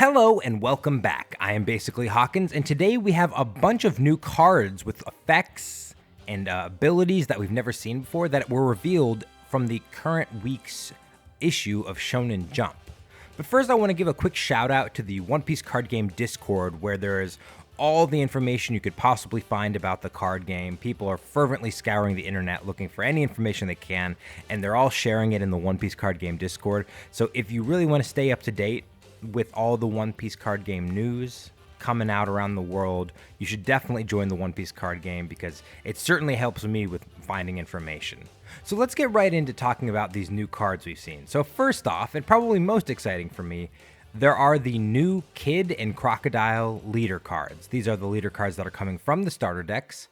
Hello and welcome back. I am basically Hawkins, and today we have a bunch of new cards with effects and abilities that we've never seen before that were revealed from the current week's issue of Shonen Jump. But first, I want to give a quick shout out to the One Piece card game Discord, where there is all the information you could possibly find about the card game. People are fervently scouring the internet looking for any information they can, and they're all sharing it in the One Piece card game Discord. So if you really want to stay up to date with all the One Piece card game news coming out around the world, you should definitely join the One Piece card game because it certainly helps me with finding information. So let's get right into talking about these new cards we've seen. So first off, and probably most exciting for me, there are the new Kid and Crocodile leader cards. These are the leader cards that are coming from the starter decks,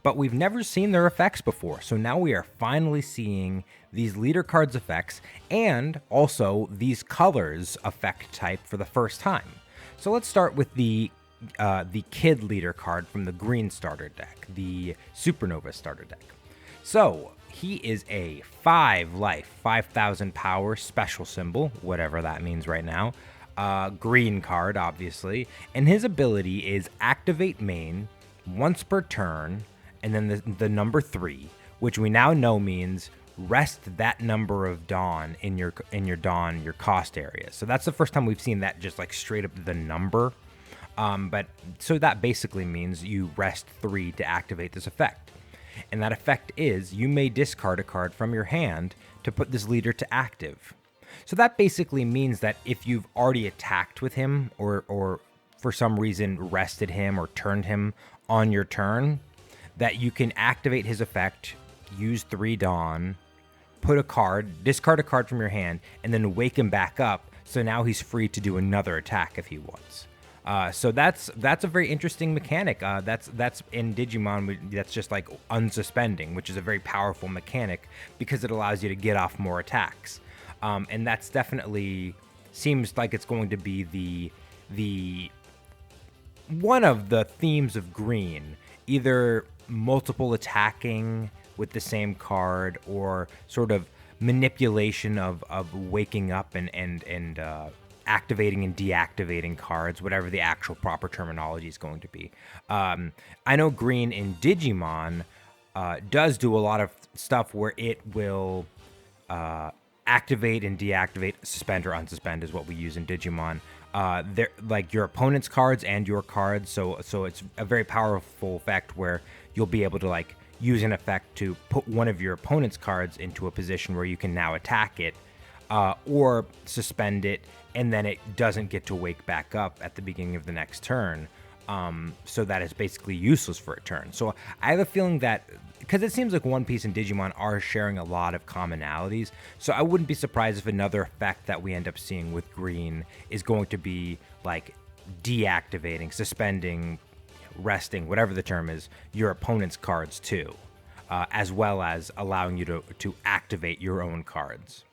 but we've never seen their effects before. So now we are finally seeing these leader cards effects and also these colors effect type for the first time. So let's start with the Kid leader card from the green starter deck, the Supernova starter deck. So he is a 5 life, 5,000 power special symbol, whatever that means right now. Green card, obviously. And his ability is activate main once per turn, and then the number 3, which we now know means rest that number of Dawn in your cost area. So that's the first time we've seen that, just like straight up the number. But so that basically means you rest 3 to activate this effect. And that effect is you may discard a card from your hand to put this leader to active. So that basically means that if you've already attacked with him or for some reason rested him or turned him on your turn, that you can activate his effect, use 3 Dawn, discard a card from your hand, and then wake him back up. So now he's free to do another attack if he wants. So that's a very interesting mechanic. That's in Digimon. That's just like unsuspending, which is a very powerful mechanic because it allows you to get off more attacks. And that's definitely seems like it's going to be the one of the themes of green, either multiple attacking with the same card or sort of manipulation of waking up and activating and deactivating cards, whatever the actual proper terminology is going to be. I know green in Digimon does do a lot of stuff where it will activate and deactivate, suspend or unsuspend is what we use in Digimon. They're like your opponent's cards and your cards, so it's a very powerful effect where you'll be able to like use an effect to put one of your opponent's cards into a position where you can now attack it, or suspend it, and then it doesn't get to wake back up at the beginning of the next turn. So that is basically useless for a turn. So I have a feeling that, because it seems like One Piece and Digimon are sharing a lot of commonalities, so I wouldn't be surprised if another effect that we end up seeing with green is going to be like deactivating, suspending, resting, whatever the term is, your opponent's cards too, as well as allowing you to activate your own cards.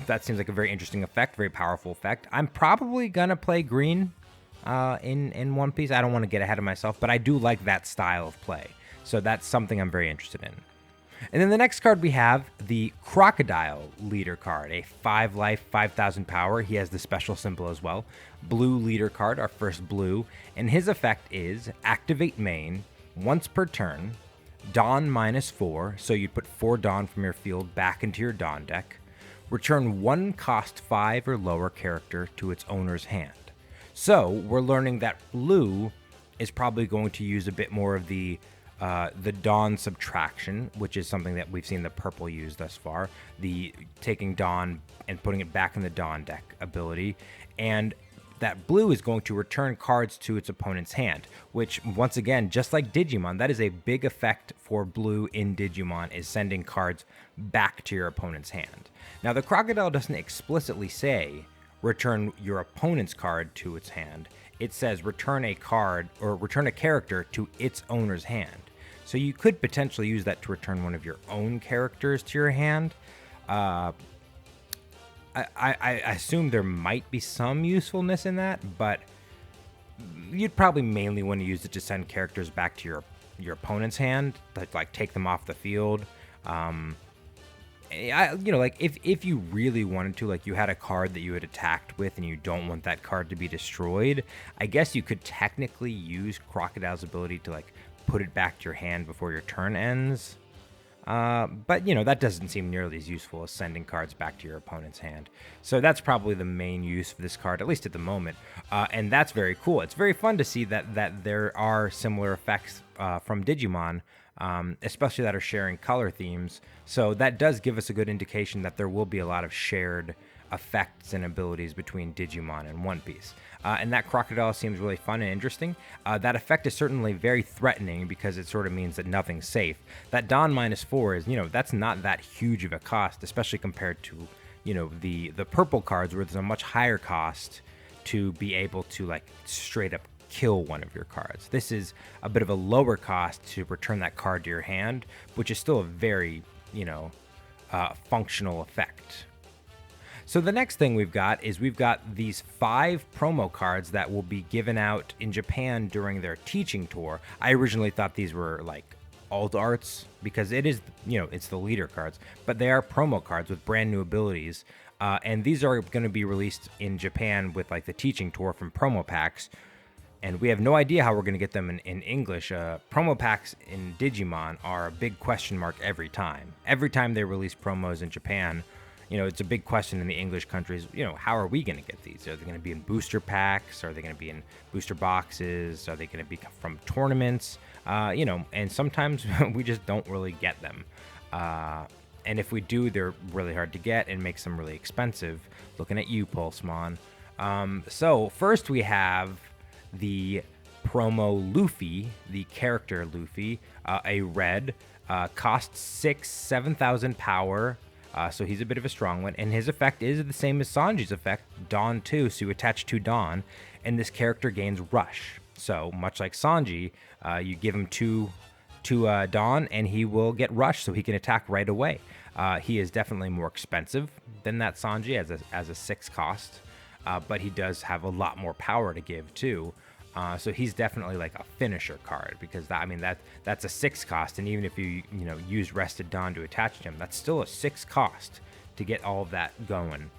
That seems like a very interesting effect, very powerful effect. I'm probably gonna play green in One Piece. I don't want to get ahead of myself, but I do like that style of play. So that's something I'm very interested in. And then the next card we have, the Crocodile leader card, a 5 life, 5,000 power. He has the special symbol as well. Blue leader card, our first blue. And his effect is activate main once per turn, Dawn -4. So you'd put 4 Dawn from your field back into your Dawn deck. Return 1 cost 5 or lower character to its owner's hand. So we're learning that blue is probably going to use a bit more of the Dawn subtraction, which is something that we've seen the purple use thus far, the taking Dawn and putting it back in the Dawn deck ability, and that blue is going to return cards to its opponent's hand, which once again, just like Digimon, that is a big effect for blue in Digimon, is sending cards back to your opponent's hand. Now the Crocodile doesn't explicitly say return your opponent's card to its hand. It says return a card or return a character to its owner's hand. So you could potentially use that to return one of your own characters to your hand. I assume there might be some usefulness in that, but you'd probably mainly want to use it to send characters back to your opponent's hand, like take them off the field. like if you really wanted to, like you had a card that you had attacked with and you don't want that card to be destroyed, I guess you could technically use Crocodile's ability to like put it back to your hand before your turn ends. But that doesn't seem nearly as useful as sending cards back to your opponent's hand. So that's probably the main use for this card, at least at the moment. And that's very cool. It's very fun to see that there are similar effects from Digimon, especially that are sharing color themes. So that does give us a good indication that there will be a lot of shared effects and abilities between Digimon and One Piece. And that Crocodile seems really fun and interesting. That effect is certainly very threatening because it sort of means that nothing's safe. That Dawn -4 is, that's not that huge of a cost, especially compared to, the purple cards where there's a much higher cost to be able to like straight up kill one of your cards. This is a bit of a lower cost to return that card to your hand, which is still a very, functional effect. So the next thing we've got these 5 promo cards that will be given out in Japan during their teaching tour. I originally thought these were like alt arts because it is, it's the leader cards, but they are promo cards with brand new abilities. And these are going to be released in Japan with like the teaching tour from promo packs. And we have no idea how we're going to get them in English. Promo packs in Digimon are a big question mark every time. Every time they release promos in Japan, it's a big question in the English countries. How are we going to get these? Are they going to be in booster packs? Are they going to be in booster boxes? Are they going to be from tournaments? And sometimes we just don't really get them. And if we do, they're really hard to get and makes them really expensive. Looking at you, Pulsemon. So first we have the promo Luffy, the character Luffy, a red, costs 7,000 power. So he's a bit of a strong one, and his effect is the same as Sanji's effect, Dawn 2, so you attach 2 Dawn, and this character gains Rush. So much like Sanji, you give him 2 Dawn, and he will get Rush, so he can attack right away. He is definitely more expensive than that Sanji as a 6 cost, but he does have a lot more power to give too. So he's definitely like a finisher card because that's a 6 cost, and even if you use Rested Dawn to attach to him, that's still a 6 cost to get all of that going.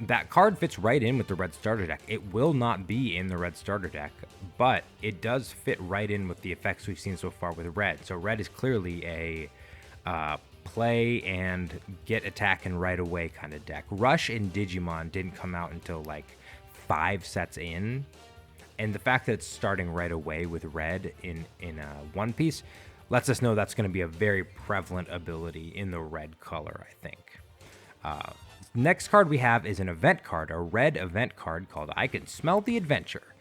That card fits right in with the red starter deck. It will not be in the red starter deck, but it does fit right in with the effects we've seen so far with red. So red is clearly a play and get attacking right away kind of deck. Rush in Digimon didn't come out until like 5 sets in. And the fact that it's starting right away with red in One Piece lets us know that's going to be a very prevalent ability in the red color, I think. Next card we have is an event card, a red event card called I Can Smell the Adventure.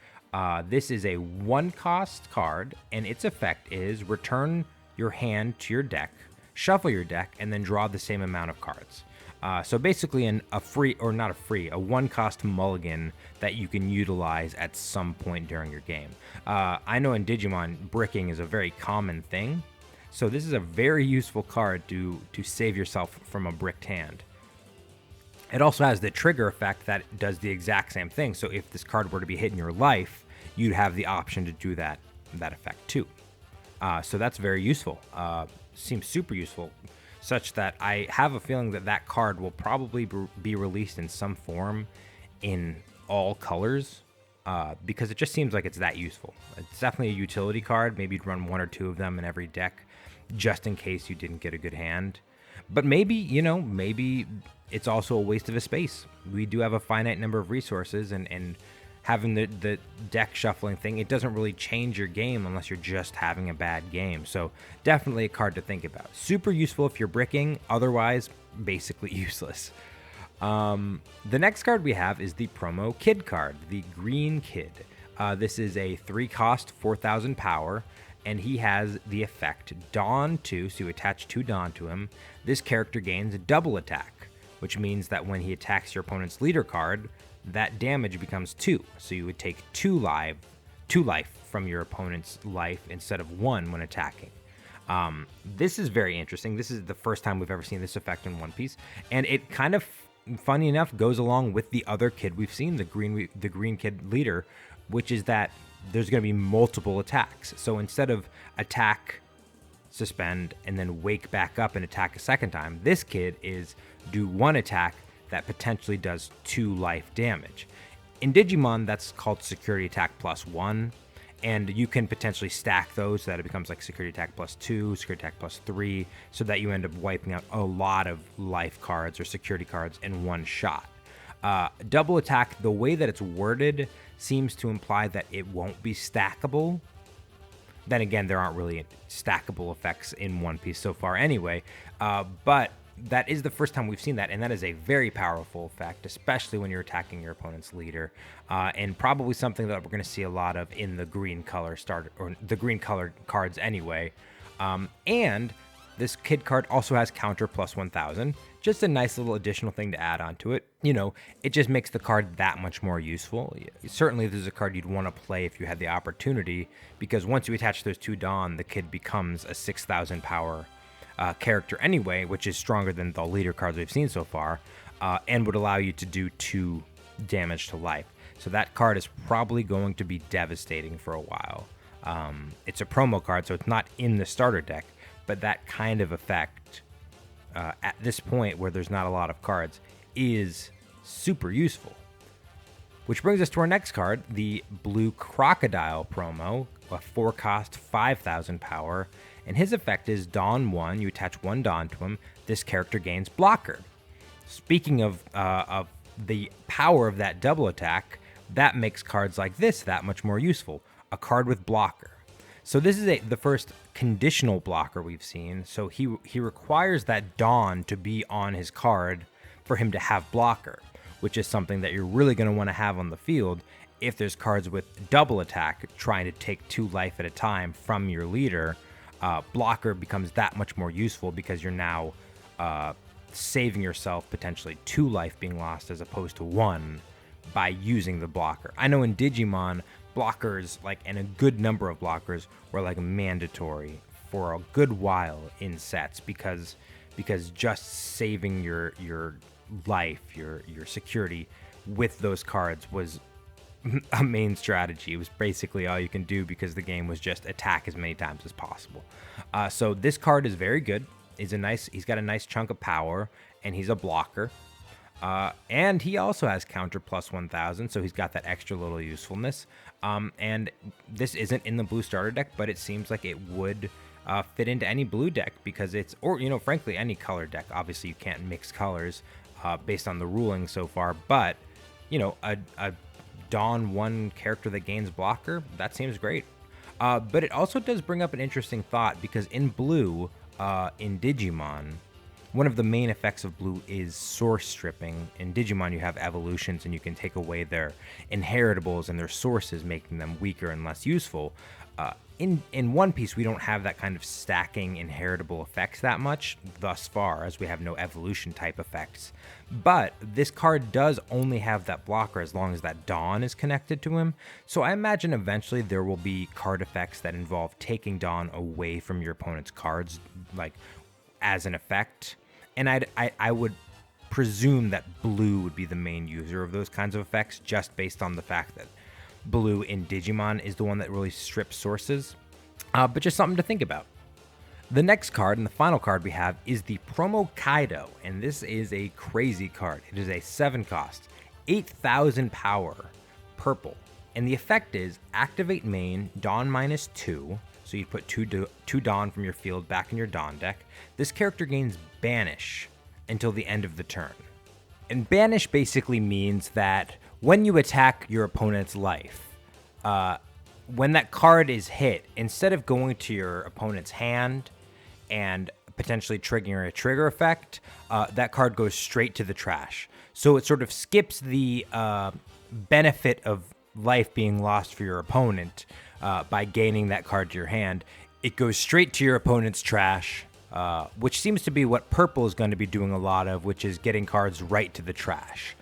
This is a 1-cost card, and its effect is return your hand to your deck, shuffle your deck, and then draw the same amount of cards. So basically a 1-cost mulligan that you can utilize at some point during your game. I know in Digimon, bricking is a very common thing, so this is a very useful card to save yourself from a bricked hand. It also has the trigger effect that does the exact same thing, so if this card were to be hit in your life, you'd have the option to do that effect too. So that's very useful. Seems super useful, such that I have a feeling that card will probably be released in some form in all colors, because it just seems like it's that useful. It's definitely a utility card. Maybe you'd run 1 or 2 of them in every deck just in case you didn't get a good hand. But maybe, maybe it's also a waste of a space. We do have a finite number of resources, and having the deck shuffling thing, it doesn't really change your game unless you're just having a bad game. So definitely a card to think about. Super useful if you're bricking, otherwise basically useless. The next card we have is the promo Kid card, the Green Kid. This is a 3-cost, 4,000 power, and he has the effect Dawn 2, so you attach 2 Dawn to him. This character gains a double attack, which means that when he attacks your opponent's leader card, that damage becomes 2. So you would take 2 life from your opponent's life instead of 1 when attacking. This is very interesting. This is the first time we've ever seen this effect in One Piece, and it kind of, funny enough, goes along with the other kid we've seen, the Green Kid leader, which is that there's going to be multiple attacks. So instead of attack suspend, and then wake back up and attack a second time. This kid is do one attack that potentially does 2 life damage. In Digimon, that's called security attack +1, and you can potentially stack those so that it becomes like security attack +2, security attack +3, so that you end up wiping out a lot of life cards or security cards in one shot. Double attack, the way that it's worded, seems to imply that it won't be stackable. Then again, there aren't really stackable effects in One Piece so far anyway, but that is the first time we've seen that, and that is a very powerful effect, especially when you're attacking your opponent's leader, and probably something that we're going to see a lot of in the green color starter, or the green colored cards anyway. And this kid card also has counter +1000, just a nice little additional thing to add onto it. You know, it just makes the card that much more useful. Certainly, this is a card you'd want to play if you had the opportunity, because once you attach those 2 Dawn, the kid becomes a 6000 power character anyway, which is stronger than the leader cards we've seen so far, and would allow you to do 2 damage to life. So that card is probably going to be devastating for a while. It's a promo card, so it's not in the starter deck, but that kind of effect at this point where there's not a lot of cards is super useful. Which brings us to our next card, the blue Crocodile promo, a 4-cost 5000 power, and his effect is Dawn 1. You attach 1 Dawn to him. This character gains blocker. Speaking of the power of that double attack, that makes cards like this that much more useful. A card with blocker. So this is the first conditional blocker we've seen. So he requires that Dawn to be on his card for him to have blocker, which is something that you're really going to want to have on the field if there's cards with double attack trying to take 2 life at a time from your leader. Blocker becomes that much more useful because you're now saving yourself potentially 2 life being lost as opposed to 1 by using the blocker. I know in Digimon, blockers, like, and a good number of blockers were like mandatory for a good while in sets because just saving your life, your security with those cards was a main strategy. It was basically all you can do because the game was just attack as many times as possible. So this card is very good. He's got a nice chunk of power, and he's a blocker. And he also has counter +1000, so he's got that extra little usefulness. And this isn't in the blue starter deck, but it seems like it would fit into any blue deck because frankly, any color deck. Obviously, you can't mix colors based on the ruling so far, but, a Dawn 1 character that gains blocker, that seems great. But it also does bring up an interesting thought because in blue, in Digimon, one of the main effects of blue is source stripping. In Digimon, you have evolutions and you can take away their inheritables and their sources, making them weaker and less useful. In One Piece, we don't have that kind of stacking inheritable effects that much thus far, as we have no evolution type effects. But this card does only have that blocker as long as that Dawn is connected to him. So I imagine eventually there will be card effects that involve taking Dawn away from your opponent's cards, like as an effect. And I would presume that blue would be the main user of those kinds of effects, just based on the fact that blue in Digimon is the one that really strips sources, but just something to think about. The next card and the final card we have is the promo Kaido, and this is a crazy card. It is a 7-cost, 8000 power, purple, and the effect is activate main, Dawn -2, so you put two Dawn from your field back in your Dawn deck. This character gains banish until the end of the turn. And banish basically means that when you attack your opponent's life, when that card is hit, instead of going to your opponent's hand and potentially triggering a trigger effect, that card goes straight to the trash. So it sort of skips the benefit of life being lost for your opponent by gaining that card to your hand. It goes straight to your opponent's trash, which seems to be what purple is going to be doing a lot of, which is getting cards right to the trash.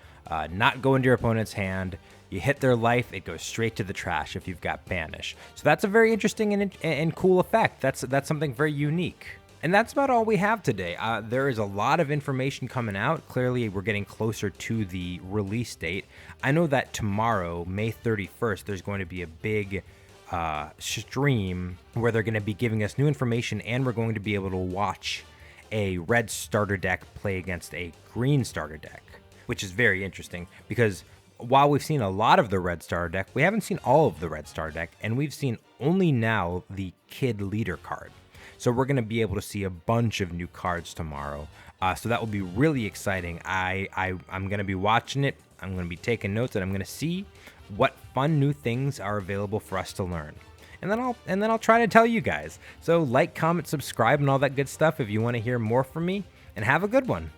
Not going to your opponent's hand. You hit their life, it goes straight to the trash if you've got banish. So that's a very interesting and cool effect. That's something very unique. And that's about all we have today. There is a lot of information coming out. Clearly, we're getting closer to the release date. I know that tomorrow, May 31st, there's going to be a big stream where they're going to be giving us new information, and we're going to be able to watch a red starter deck play against a green starter deck, which is very interesting because while we've seen a lot of the red starter deck, we haven't seen all of the red starter deck, and we've seen only now the kid leader card. So we're going to be able to see a bunch of new cards tomorrow. So that will be really exciting. I'm going to be watching it. I'm going to be taking notes, and I'm going to see what fun new things are available for us to learn. And then I'll try to tell you guys. So like, comment, subscribe, and all that good stuff if you want to hear more from me, and have a good one.